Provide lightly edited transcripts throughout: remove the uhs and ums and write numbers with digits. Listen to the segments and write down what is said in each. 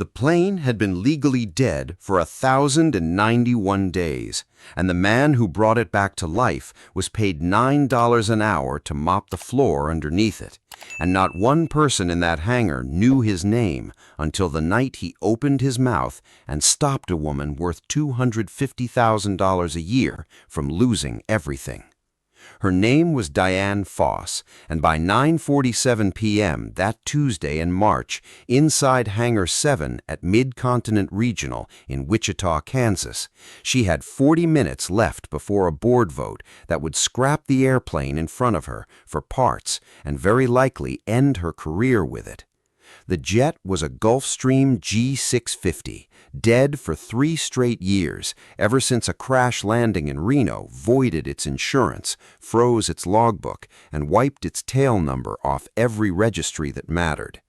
The plane had been legally dead for 1,091 days, and the man who brought it back to life was paid $9 an hour to mop the floor underneath it, and not one person in that hangar knew his name until the night he opened his mouth and stopped a woman worth $250,000 a year from losing everything. Her name was Diane Foss, and by 9:47 p.m. that Tuesday in March, inside Hangar 7 at Mid-Continent Regional in Wichita, Kansas, she had 40 minutes left before a board vote that would scrap the airplane in front of her for parts and very likely end her career with it. The jet was a Gulfstream G650, dead for 3 straight years, ever since a crash landing in Reno voided its insurance, froze its logbook, and wiped its tail number off every registry that mattered.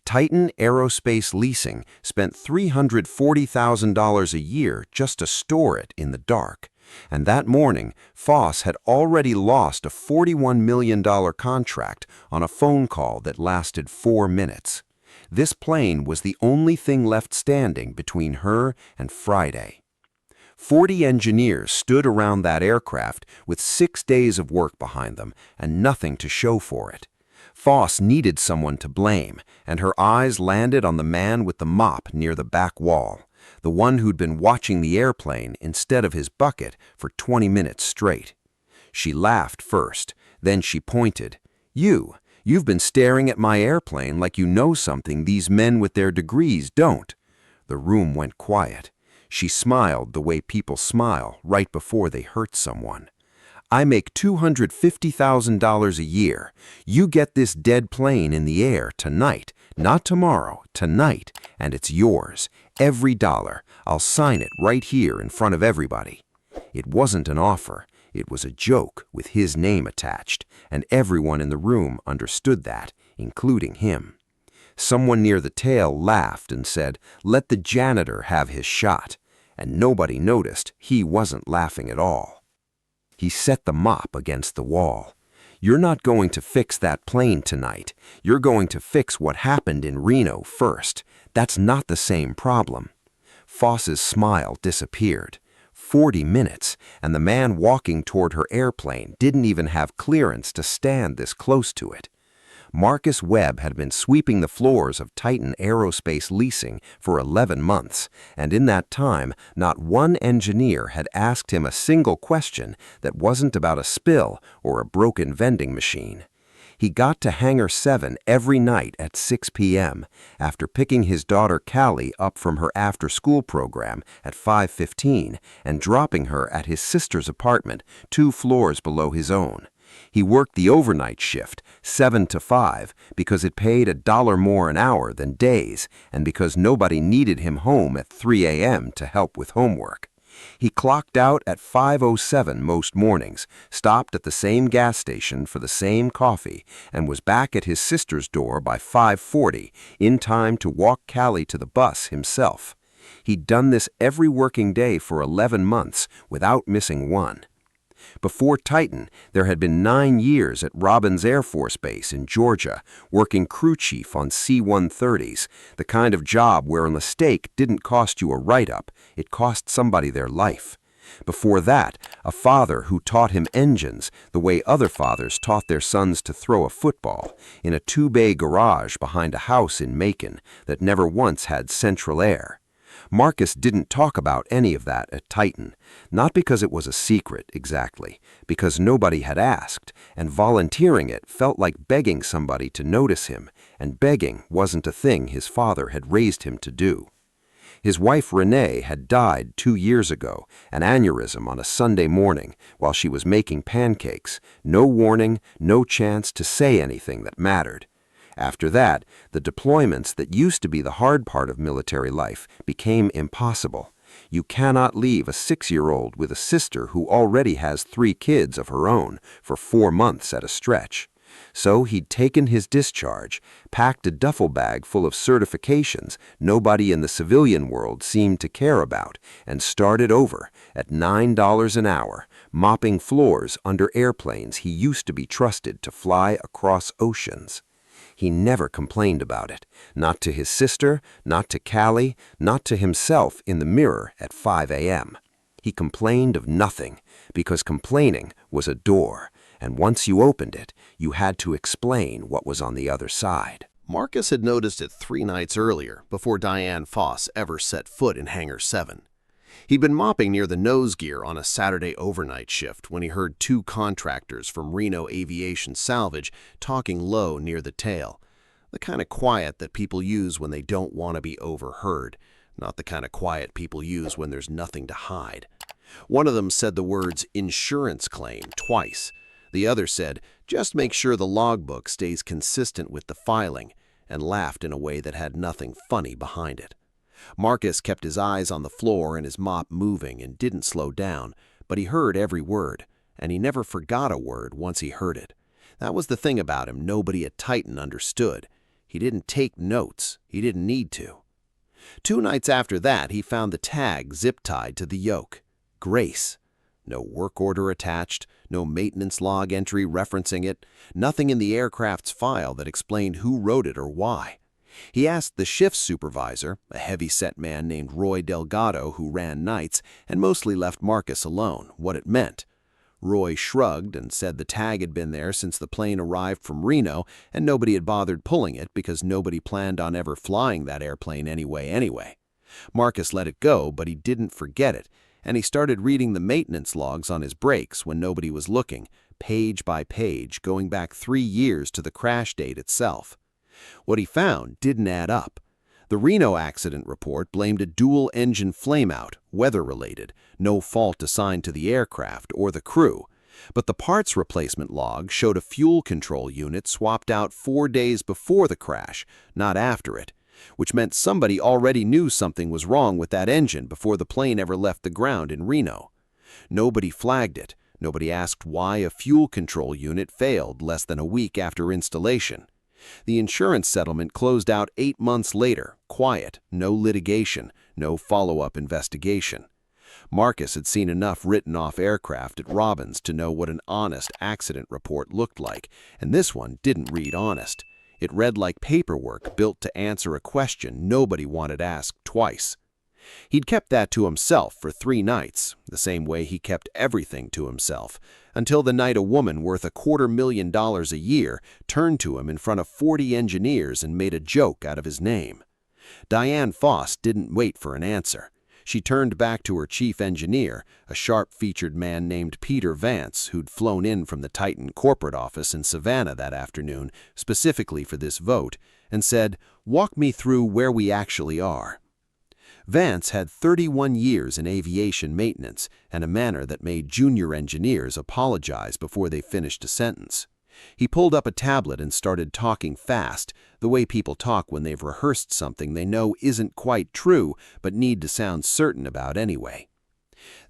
Titan Aerospace Leasing spent $340,000 a year just to store it in the dark. And that morning, Foss had already lost a $41 million contract on a phone call that lasted 4 minutes. This plane was the only thing left standing between her and Friday. 40 engineers stood around that aircraft with 6 days of work behind them and nothing to show for it. Foss needed someone to blame, and her eyes landed on the man with the mop near the back wall, the one who'd been watching the airplane instead of his bucket for 20 minutes straight. She laughed first, then she pointed. You've been staring at my airplane like you know something these men with their degrees don't." The room went quiet. She smiled the way people smile right before they hurt someone. "I make $250,000 a year. You get this dead plane in the air tonight, not tomorrow, tonight, and it's yours. Every dollar. I'll sign it right here in front of everybody." It wasn't an offer. It was a joke with his name attached, and everyone in the room understood that, including him. Someone near the tail laughed and said, "Let the janitor have his shot," and nobody noticed he wasn't laughing at all. He set the mop against the wall. "You're not going to fix that plane tonight. You're going to fix what happened in Reno first. That's not the same problem." Foss's smile disappeared. 40 minutes, and the man walking toward her airplane didn't even have clearance to stand this close to it. Marcus Webb had been sweeping the floors of Titan Aerospace Leasing for 11 months, and in that time, not one engineer had asked him a single question that wasn't about a spill or a broken vending machine. He got to Hangar 7 every night at 6 p.m. after picking his daughter Callie up from her after-school program at 5:15 and dropping her at his sister's apartment 2 floors below his own. He worked the overnight shift, 7 to 5, because it paid $1 more an hour than days and because nobody needed him home at 3 a.m. to help with homework. He clocked out at 5:07 most mornings, stopped at the same gas station for the same coffee, and was back at his sister's door by 5:40, in time to walk Callie to the bus himself. He'd done this every working day for 11 months without missing one. Before Titan, there had been 9 years at Robins Air Force Base in Georgia, working crew chief on C-130s, the kind of job where a mistake didn't cost you a write-up, it cost somebody their life. Before that, a father who taught him engines the way other fathers taught their sons to throw a football, in a 2-bay garage behind a house in Macon that never once had central air. Marcus didn't talk about any of that at Titan, not because it was a secret exactly, because nobody had asked, and volunteering it felt like begging somebody to notice him, and begging wasn't a thing his father had raised him to do. His wife Renee had died 2 years ago, an aneurysm on a Sunday morning while she was making pancakes, no warning, no chance to say anything that mattered. After that, the deployments that used to be the hard part of military life became impossible. You cannot leave a 6-year-old with a sister who already has 3 kids of her own for 4 months at a stretch. So he'd taken his discharge, packed a duffel bag full of certifications nobody in the civilian world seemed to care about, and started over at $9 an hour, mopping floors under airplanes he used to be trusted to fly across oceans. He never complained about it, not to his sister, not to Callie, not to himself in the mirror at 5 a.m. He complained of nothing, because complaining was a door, and once you opened it, you had to explain what was on the other side. Marcus had noticed it 3 nights earlier, before Diane Foss ever set foot in Hangar 7. He'd been mopping near the nose gear on a Saturday overnight shift when he heard 2 contractors from Reno Aviation Salvage talking low near the tail. The kind of quiet that people use when they don't want to be overheard, not the kind of quiet people use when there's nothing to hide. One of them said the words "insurance claim" twice. The other said, "Just make sure the logbook stays consistent with the filing," and laughed in a way that had nothing funny behind it. Marcus kept his eyes on the floor and his mop moving and didn't slow down, but he heard every word, and he never forgot a word once he heard it. That was the thing about him nobody at Titan understood. He didn't take notes. He didn't need to. 2 nights after that, he found the tag zip-tied to the yoke. Grace. No work order attached, no maintenance log entry referencing it, nothing in the aircraft's file that explained who wrote it or why. He asked the shift supervisor, a heavy-set man named Roy Delgado who ran nights and mostly left Marcus alone, what it meant. Roy shrugged and said the tag had been there since the plane arrived from Reno and nobody had bothered pulling it because nobody planned on ever flying that airplane anyway. Marcus let it go, but he didn't forget it, and he started reading the maintenance logs on his brakes when nobody was looking, page by page, going back 3 years to the crash date itself. What he found didn't add up. The Reno accident report blamed a dual-engine flameout, weather-related, no fault assigned to the aircraft or the crew. But the parts replacement log showed a fuel control unit swapped out 4 days before the crash, not after it, which meant somebody already knew something was wrong with that engine before the plane ever left the ground in Reno. Nobody flagged it. Nobody asked why a fuel control unit failed less than a week after installation. The insurance settlement closed out 8 months later, quiet, no litigation, no follow-up investigation. Marcus had seen enough written-off aircraft at Robbins to know what an honest accident report looked like, and this one didn't read honest. It read like paperwork built to answer a question nobody wanted asked twice. He'd kept that to himself for 3 nights, the same way he kept everything to himself, until the night a woman worth $250,000 a year turned to him in front of 40 engineers and made a joke out of his name. Diane Foss didn't wait for an answer. She turned back to her chief engineer, a sharp-featured man named Peter Vance, who'd flown in from the Titan corporate office in Savannah that afternoon, specifically for this vote, and said, "Walk me through where we actually are." Vance had 31 years in aviation maintenance and a manner that made junior engineers apologize before they finished a sentence. He pulled up a tablet and started talking fast, the way people talk when they've rehearsed something they know isn't quite true but need to sound certain about anyway.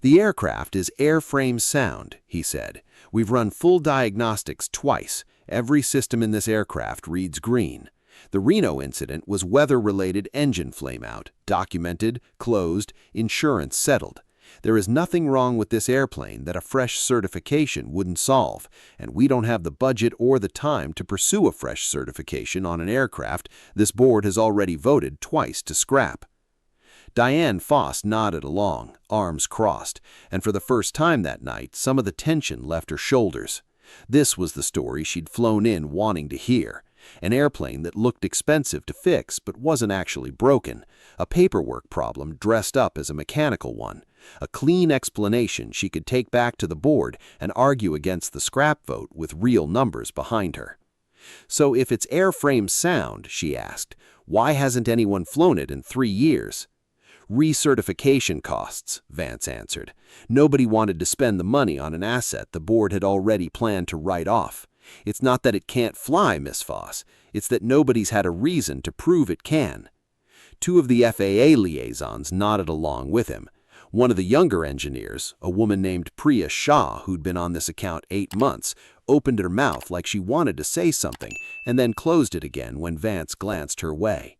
"The aircraft is airframe sound," he said. "We've run full diagnostics twice. Every system in this aircraft reads green. The Reno incident was weather-related engine flameout, documented, closed, insurance settled. There is nothing wrong with this airplane that a fresh certification wouldn't solve, and we don't have the budget or the time to pursue a fresh certification on an aircraft this board has already voted twice to scrap." Diane Foss nodded along, arms crossed, and for the first time that night, some of the tension left her shoulders. This was the story she'd flown in wanting to hear. An airplane that looked expensive to fix but wasn't actually broken, a paperwork problem dressed up as a mechanical one, a clean explanation she could take back to the board and argue against the scrap vote with real numbers behind her. "So if it's airframe sound," she asked, "why hasn't anyone flown it in 3 years?" "Recertification costs," Vance answered. "Nobody wanted to spend the money on an asset the board had already planned to write off. It's not that it can't fly, Miss Foss. It's that nobody's had a reason to prove it can." 2 of the FAA liaisons nodded along with him. One of the younger engineers, a woman named Priya Shah who'd been on this account 8 months, opened her mouth like she wanted to say something and then closed it again when Vance glanced her way.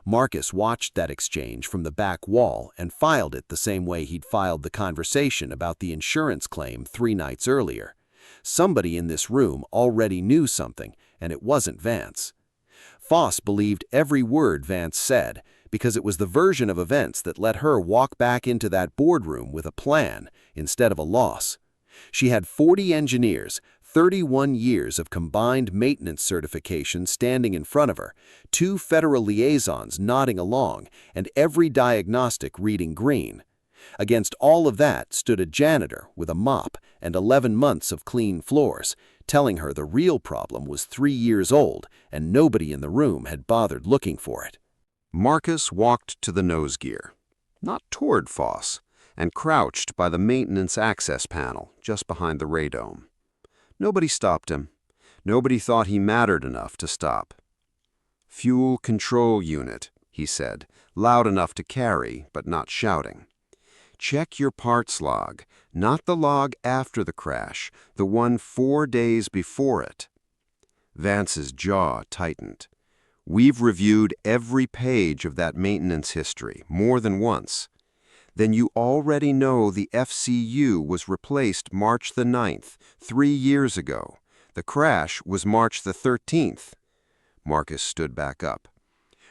Marcus watched that exchange from the back wall and filed it the same way he'd filed the conversation about the insurance claim 3 nights earlier. Somebody in this room already knew something, and it wasn't Vance. Foss believed every word Vance said because it was the version of events that let her walk back into that boardroom with a plan instead of a loss. She had 40 engineers, 31 years of combined maintenance certification standing in front of her, 2 federal liaisons nodding along, and every diagnostic reading green. Against all of that stood a janitor with a mop and 11 months of clean floors, telling her the real problem was 3 years old and nobody in the room had bothered looking for it. Marcus walked to the nose gear, not toward Foss, and crouched by the maintenance access panel just behind the radome. Nobody stopped him. Nobody thought he mattered enough to stop. "Fuel control unit," he said, loud enough to carry, but not shouting. "Check your parts log, not the log after the crash, the one 4 days before it." Vance's jaw tightened. "We've reviewed every page of that maintenance history, more than once." "Then you already know the FCU was replaced March the 9th, 3 years ago. The crash was March the 13th. Marcus stood back up.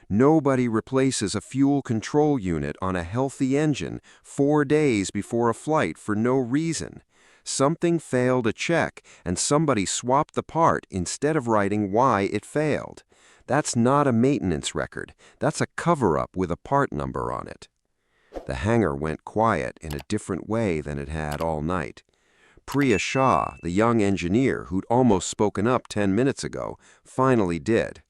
"Nobody replaces a fuel control unit on a healthy engine 4 days before a flight for no reason. Something failed a check, and somebody swapped the part instead of writing why it failed. That's not a maintenance record. That's a cover-up with a part number on it." The hangar went quiet in a different way than it had all night. Priya Shah, the young engineer who'd almost spoken up 10 minutes ago, finally did.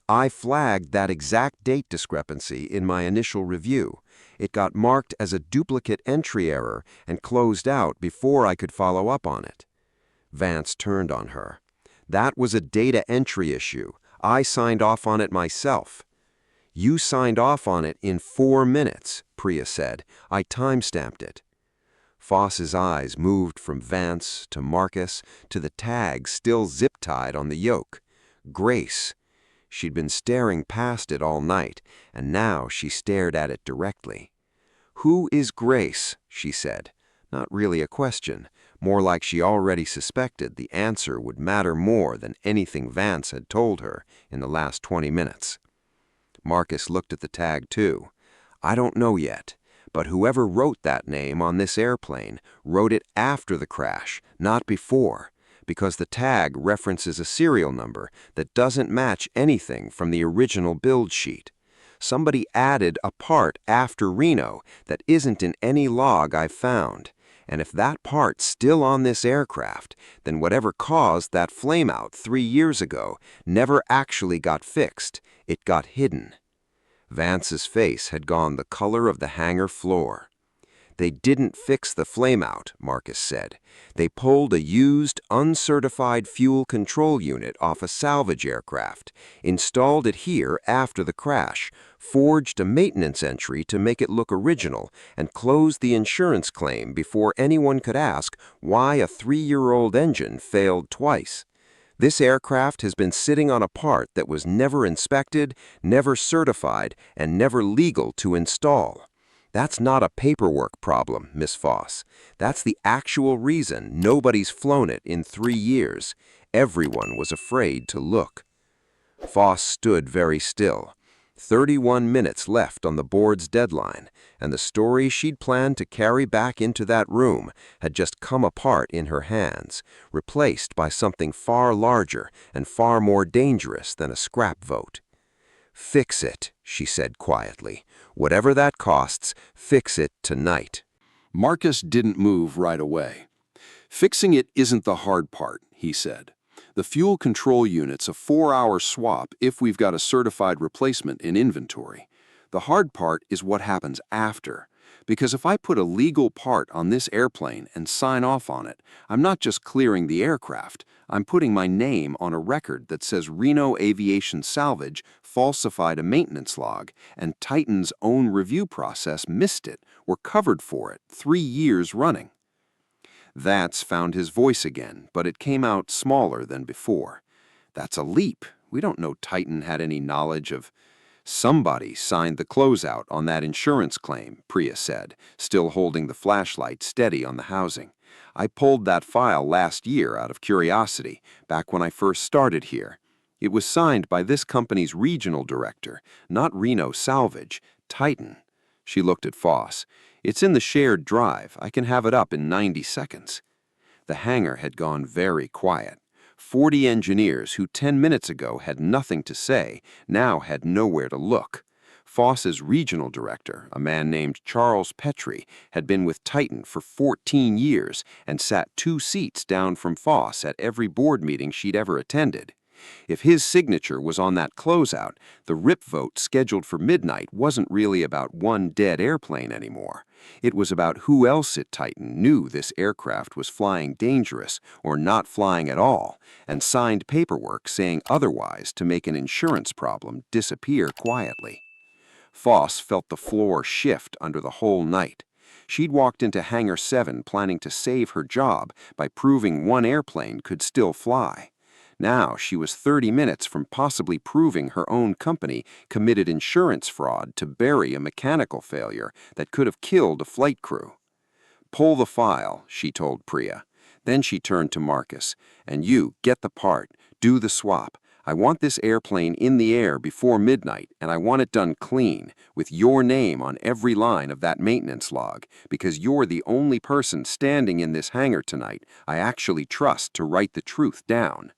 "I flagged that exact date discrepancy in my initial review. It got marked as a duplicate entry error and closed out before I could follow up on it." Vance turned on her. "That was a data entry issue. I signed off on it myself." "You signed off on it in 4 minutes, Priya said. "I timestamped it." Foss's eyes moved from Vance to Marcus to the tag still zip-tied on the yoke. Grace. She'd been staring past it all night, and now she stared at it directly. "Who is Grace?" she said. Not really a question, more like she already suspected the answer would matter more than anything Vance had told her in the last 20 minutes. Marcus looked at the tag too. "I don't know yet, but whoever wrote that name on this airplane wrote it after the crash, not before, because the tag references a serial number that doesn't match anything from the original build sheet. Somebody added a part after Reno that isn't in any log I've found. And if that part's still on this aircraft, then whatever caused that flameout 3 years ago never actually got fixed. It got hidden." Vance's face had gone the color of the hangar floor. "They didn't fix the flameout," Marcus said. "They pulled a used, uncertified fuel control unit off a salvage aircraft, installed it here after the crash, forged a maintenance entry to make it look original, and closed the insurance claim before anyone could ask why a 3-year-old engine failed twice. This aircraft has been sitting on a part that was never inspected, never certified, and never legal to install. That's not a paperwork problem, Miss Foss. That's the actual reason nobody's flown it in 3 years. Everyone was afraid to look." Foss stood very still. 31 minutes left on the board's deadline, and the story she'd planned to carry back into that room had just come apart in her hands, replaced by something far larger and far more dangerous than a scrap vote. "Fix it," she said quietly. "Whatever that costs, fix it tonight." Marcus didn't move right away. "Fixing it isn't the hard part," he said. "The fuel control unit's a 4-hour swap if we've got a certified replacement in inventory. The hard part is what happens after. Because if I put a legal part on this airplane and sign off on it, I'm not just clearing the aircraft, I'm putting my name on a record that says Reno Aviation Salvage falsified a maintenance log, and Titan's own review process missed it, or covered for it, 3 years running." Vance found his voice again, but it came out smaller than before. "That's a leap. We don't know Titan had any knowledge of—" "Somebody signed the closeout on that insurance claim," Priya said, still holding the flashlight steady on the housing. "I pulled that file last year out of curiosity, back when I first started here. It was signed by this company's regional director, not Reno Salvage, Titan. She looked at Foss. It's in the shared drive. I can have it up in 90 seconds. The hangar had gone very quiet. 40 engineers who 10 minutes ago had nothing to say now had nowhere to look. Foss's regional director, a man named Charles Petrie, had been with Titan for 14 years and sat 2 seats down from Foss at every board meeting she'd ever attended. If his signature was on that closeout, the RIP vote scheduled for midnight wasn't really about one dead airplane anymore. It was about who else at Titan knew this aircraft was flying dangerous or not flying at all, and signed paperwork saying otherwise to make an insurance problem disappear quietly. Foss felt the floor shift under the whole night. She'd walked into Hangar 7 planning to save her job by proving one airplane could still fly. Now she was 30 minutes from possibly proving her own company committed insurance fraud to bury a mechanical failure that could have killed a flight crew. "Pull the file," she told Priya. Then she turned to Marcus. "And you, get the part. Do the swap. I want this airplane in the air before midnight, and I want it done clean, with your name on every line of that maintenance log, because you're the only person standing in this hangar tonight I actually trust to write the truth down."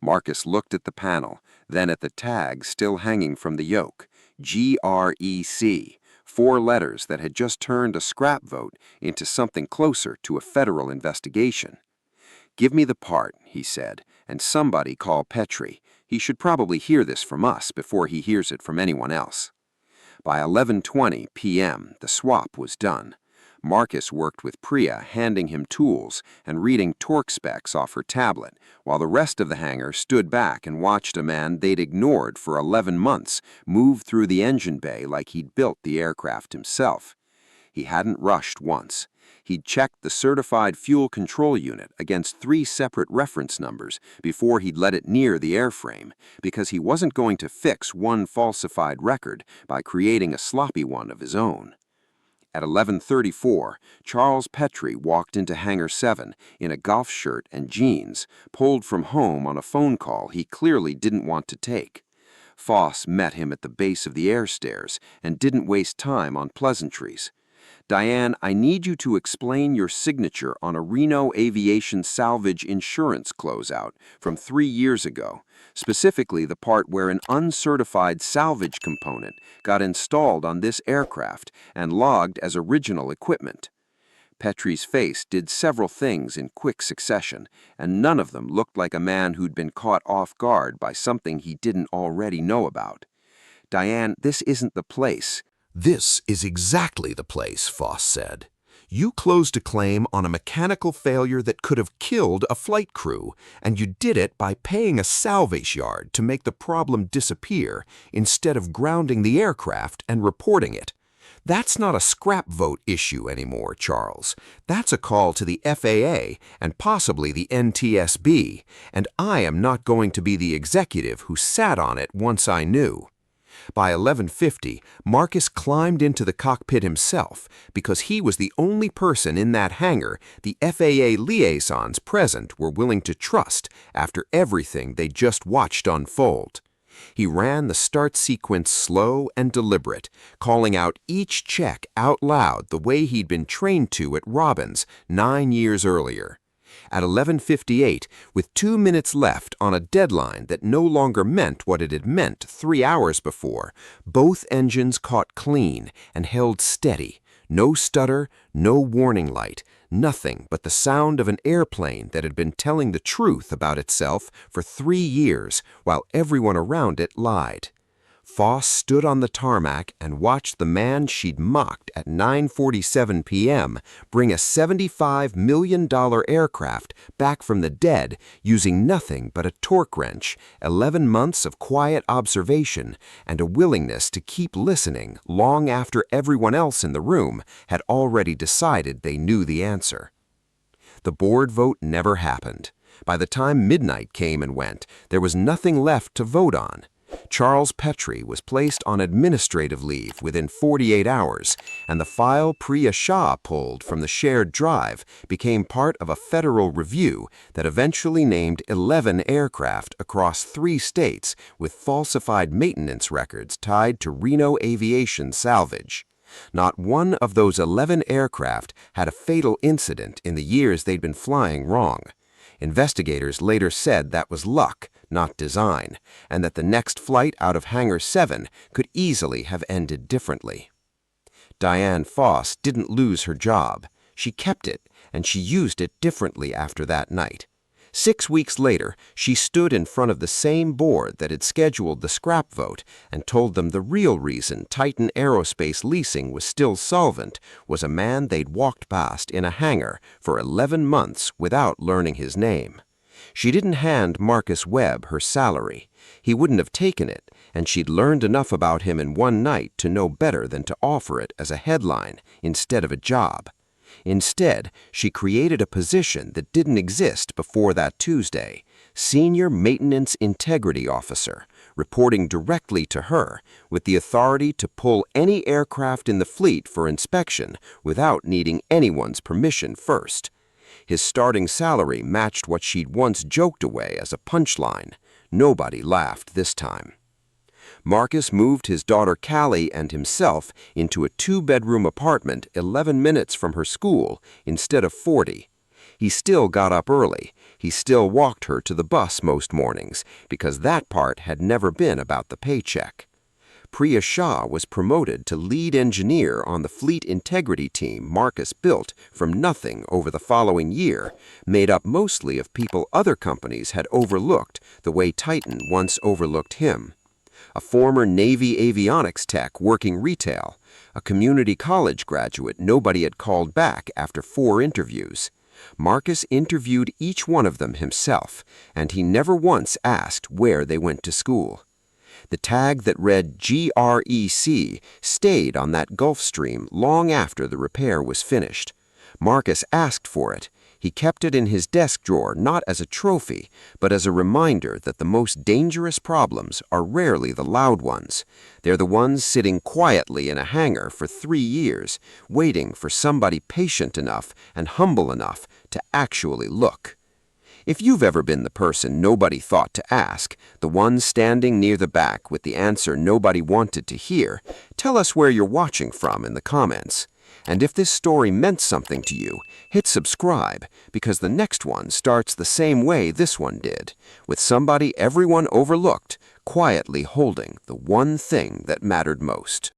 Marcus looked at the panel, then at the tag still hanging from the yoke, GREC, 4 letters that had just turned a scrap vote into something closer to a federal investigation. "Give me the part," he said, "and somebody call Petrie. He should probably hear this from us before he hears it from anyone else." By 11:20 p.m., the swap was done. Marcus worked with Priya, handing him tools and reading torque specs off her tablet, while the rest of the hangar stood back and watched a man they'd ignored for 11 months move through the engine bay like he'd built the aircraft himself. He hadn't rushed once. He'd checked the certified fuel control unit against 3 separate reference numbers before he'd let it near the airframe, because he wasn't going to fix one falsified record by creating a sloppy one of his own. At 11:34, Charles Petrie walked into Hangar 7 in a golf shirt and jeans, pulled from home on a phone call he clearly didn't want to take. Foss met him at the base of the air stairs and didn't waste time on pleasantries. "Diane, I need you to explain your signature on a Reno Aviation Salvage Insurance closeout from 3 years ago, specifically the part where an uncertified salvage component got installed on this aircraft and logged as original equipment." Petrie's face did several things in quick succession, and none of them looked like a man who'd been caught off guard by something he didn't already know about. "Diane, this isn't the place." "This is exactly the place," Foss said. "You closed a claim on a mechanical failure that could have killed a flight crew, and you did it by paying a salvage yard to make the problem disappear instead of grounding the aircraft and reporting it. That's not a scrap vote issue anymore, Charles. That's a call to the FAA and possibly the NTSB, and I am not going to be the executive who sat on it once I knew." By 11:50, Marcus climbed into the cockpit himself because he was the only person in that hangar the FAA liaisons present were willing to trust after everything they just watched unfold. He ran the start sequence slow and deliberate, calling out each check out loud the way he'd been trained to at Robbins 9 years earlier. At 11:58, with 2 minutes left on a deadline that no longer meant what it had meant 3 hours before, both engines caught clean and held steady. No stutter, no warning light, nothing but the sound of an airplane that had been telling the truth about itself for 3 years while everyone around it lied. Foss stood on the tarmac and watched the man she'd mocked at 9:47 p.m. bring a $75 million aircraft back from the dead using nothing but a torque wrench, 11 months of quiet observation, and a willingness to keep listening long after everyone else in the room had already decided they knew the answer. The board vote never happened. By the time midnight came and went, there was nothing left to vote on. Charles Petrie was placed on administrative leave within 48 hours, and the file Priya Shah pulled from the shared drive became part of a federal review that eventually named 11 aircraft across 3 states with falsified maintenance records tied to Reno Aviation salvage. Not one of those 11 aircraft had a fatal incident in the years they'd been flying wrong. Investigators later said that was luck, not design, and that the next flight out of Hangar 7 could easily have ended differently. Diane Foss didn't lose her job. She kept it, and she used it differently after that night. 6 weeks later, she stood in front of the same board that had scheduled the scrap vote and told them the real reason Titan Aerospace Leasing was still solvent was a man they'd walked past in a hangar for 11 months without learning his name. She didn't hand Marcus Webb her salary. He wouldn't have taken it, and she'd learned enough about him in one night to know better than to offer it as a headline instead of a job. Instead, she created a position that didn't exist before that Tuesday, Senior Maintenance Integrity Officer, reporting directly to her, with the authority to pull any aircraft in the fleet for inspection without needing anyone's permission first. His starting salary matched what she'd once joked away as a punchline. Nobody laughed this time. Marcus moved his daughter Callie and himself into a 2-bedroom apartment 11 minutes from her school instead of 40. He still got up early. He still walked her to the bus most mornings because that part had never been about the paycheck. Priya Shah was promoted to lead engineer on the fleet integrity team Marcus built from nothing over the following year, made up mostly of people other companies had overlooked the way Titan once overlooked him. A former Navy avionics tech working retail, a community college graduate nobody had called back after 4 interviews. Marcus interviewed each one of them himself, and he never once asked where they went to school. The tag that read GREC stayed on that Gulfstream long after the repair was finished. Marcus asked for it. He kept it in his desk drawer not as a trophy, but as a reminder that the most dangerous problems are rarely the loud ones. They're the ones sitting quietly in a hangar for 3 years, waiting for somebody patient enough and humble enough to actually look. If you've ever been the person nobody thought to ask, the one standing near the back with the answer nobody wanted to hear, tell us where you're watching from in the comments. And if this story meant something to you, hit subscribe, because the next one starts the same way this one did, with somebody everyone overlooked quietly holding the one thing that mattered most.